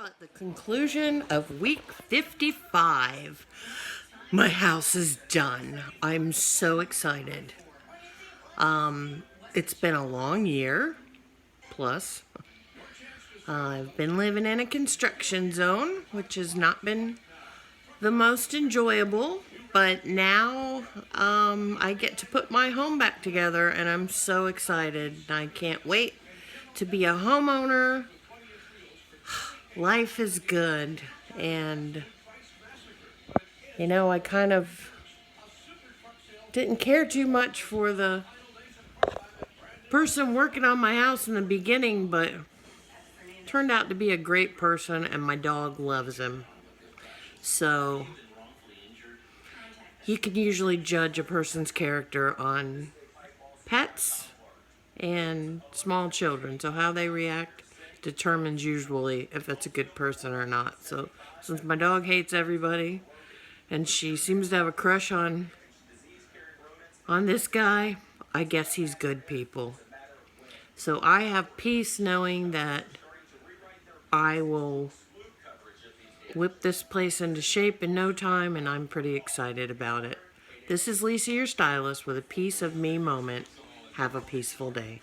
At the conclusion of week 55. My house is done. I'm so excited. It's been a long year, plus. I've been living in a construction zone, which has not been the most enjoyable, but now I get to put my home back together, and I'm so excited. I can't wait to be a homeowner. Life is good, and I kind of didn't care too much for the person working on my house in the beginning, but turned out to be a great person, and my dog loves him. So you can usually judge a person's character on pets and small children. So how they react determines usually if it's a good person or not. So since my dog hates everybody and she seems to have a crush on this guy, I guess he's good people. So I have peace knowing that I will whip this place into shape in no time, and I'm pretty excited about it. This is Lisa, your stylist, with a piece of me moment. Have a peaceful day.